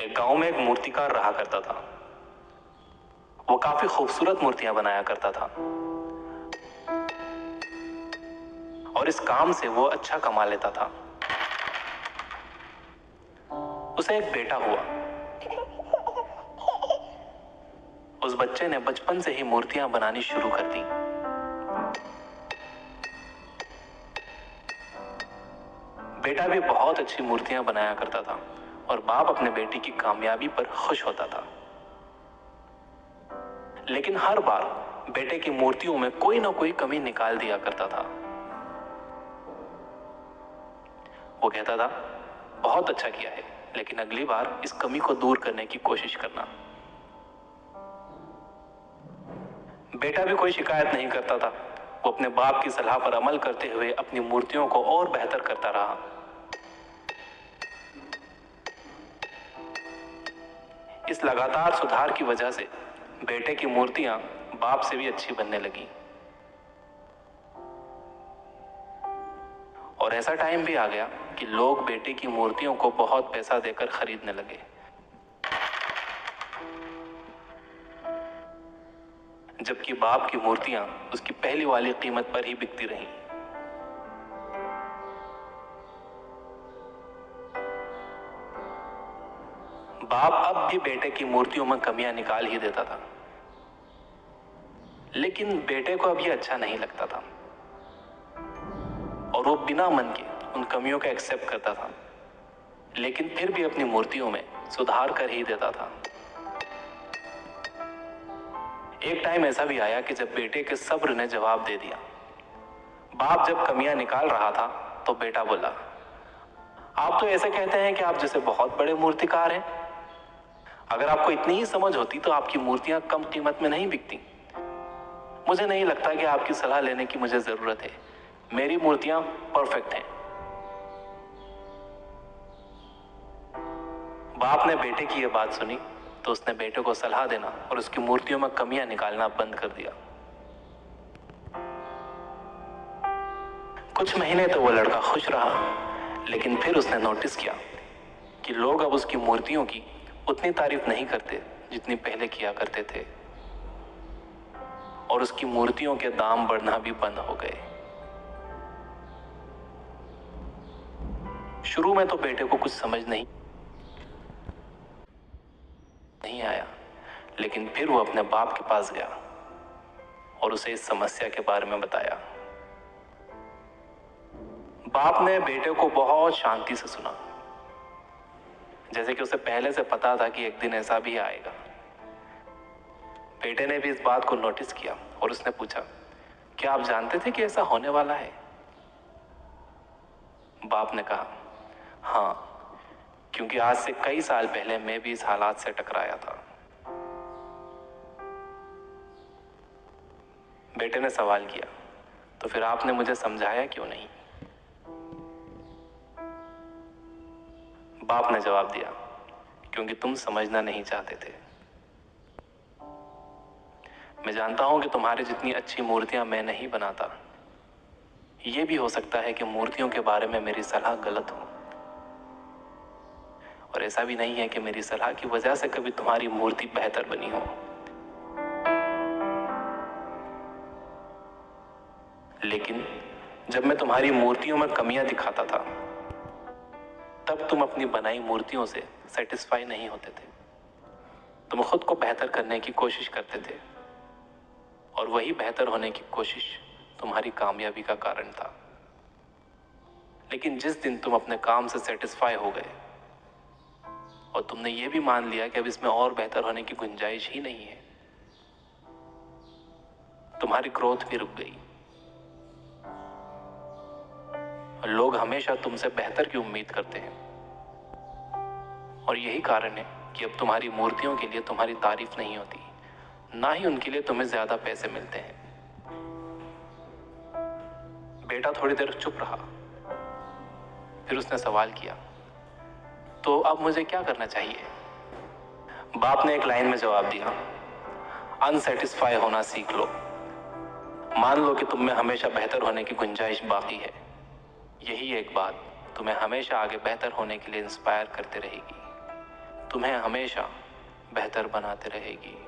एक गांव में एक मूर्तिकार रहा करता था। वो काफी खूबसूरत मूर्तियां बनाया करता था और इस काम से वो अच्छा कमा लेता था। उसे एक बेटा हुआ। उस बच्चे ने बचपन से ही मूर्तियां बनानी शुरू कर दी। बेटा भी बहुत अच्छी मूर्तियां बनाया करता था और बाप अपने बेटे की कामयाबी पर खुश होता था। लेकिन हर बार बेटे की मूर्तियों में कोई ना कोई कमी निकाल दिया करता था। वो कहता था, बहुत अच्छा किया है, लेकिन अगली बार इस कमी को दूर करने की कोशिश करना। बेटा भी कोई शिकायत नहीं करता था। वो अपने बाप की सलाह पर अमल करते हुए अपनी मूर्तियों को और बेहतर करता रहा। इस लगातार सुधार की वजह से बेटे की मूर्तियां बाप से भी अच्छी बनने लगी। और ऐसा टाइम भी आ गया कि लोग बेटे की मूर्तियों को बहुत पैसा देकर खरीदने लगे। जबकि बाप की मूर्तियां उसकी पहली वाली कीमत पर ही बिकती रहीं। बाप अब भी बेटे की मूर्तियों में कमियां निकाल ही देता था, लेकिन बेटे को अब यह अच्छा नहीं लगता था और वो बिना मन के उन कमियों का एक्सेप्ट करता था, लेकिन फिर भी अपनी मूर्तियों में सुधार कर ही देता था। एक टाइम ऐसा भी आया कि जब बेटे के सब्र ने जवाब दे दिया। बाप जब कमियां निकाल रहा था तो बेटा बोला, आप तो ऐसे कहते हैं कि आप जैसे बहुत बड़े मूर्तिकार हैं। अगर आपको इतनी ही समझ होती तो आपकी मूर्तियां कम कीमत में नहीं बिकती। मुझे नहीं लगता कि आपकी सलाह लेने की मुझे जरूरत है। मेरी मूर्तियां परफेक्ट हैं। बाप ने बेटे की यह बात सुनी तो उसने बेटे को सलाह देना और उसकी मूर्तियों में कमियां निकालना बंद कर दिया। कुछ महीने तो वो लड़का खुश रहा, लेकिन फिर उसने नोटिस किया कि लोग अब उसकी मूर्तियों की उतनी तारीफ नहीं करते जितनी पहले किया करते थे और उसकी मूर्तियों के दाम बढ़ना भी बंद हो गए। शुरू में तो बेटे को कुछ समझ नहीं आया, लेकिन फिर वो अपने बाप के पास गया और उसे इस समस्या के बारे में बताया। बाप ने बेटे को बहुत शांति से सुना, जैसे कि उसे पहले से पता था कि एक दिन ऐसा भी आएगा। बेटे ने भी इस बात को नोटिस किया और उसने पूछा, क्या आप जानते थे कि ऐसा होने वाला है? बाप ने कहा, हाँ, क्योंकि आज से कई साल पहले मैं भी इस हालात से टकराया था। बेटे ने सवाल किया, तो फिर आपने मुझे समझाया क्यों नहीं? बाप ने जवाब दिया, क्योंकि तुम समझना नहीं चाहते थे। मैं जानता हूं कि तुम्हारे जितनी अच्छी मूर्तियां मैं नहीं बनाता। यह भी हो सकता है कि मूर्तियों के बारे में मेरी सलाह गलत हो, और ऐसा भी नहीं है कि मेरी सलाह की वजह से कभी तुम्हारी मूर्ति बेहतर बनी हो। लेकिन जब मैं तुम्हारी मूर्तियों में कमियां दिखाता था, तब तुम अपनी बनाई मूर्तियों से सेटिस्फाई नहीं होते थे। तुम खुद को बेहतर करने की कोशिश करते थे और वही बेहतर होने की कोशिश तुम्हारी कामयाबी का कारण था। लेकिन जिस दिन तुम अपने काम से सेटिस्फाई हो गए और तुमने ये भी मान लिया कि अब इसमें और बेहतर होने की गुंजाइश ही नहीं है, तुम्हारी ग्रोथ भी रुक गई। लोग हमेशा तुमसे बेहतर की उम्मीद करते हैं और यही कारण है कि अब तुम्हारी मूर्तियों के लिए तुम्हारी तारीफ नहीं होती, ना ही उनके लिए तुम्हें ज्यादा पैसे मिलते हैं। बेटा थोड़ी देर चुप रहा, फिर उसने सवाल किया, तो अब मुझे क्या करना चाहिए? बाप ने एक लाइन में जवाब दिया, अनसेटिस्फाई होना सीख लो। मान लो कि तुम में हमेशा बेहतर होने की गुंजाइश बाकी है। यही एक बात तुम्हें हमेशा आगे बेहतर होने के लिए इंस्पायर करते रहेगी। तुम्हें हमेशा बेहतर बनाते रहेगी।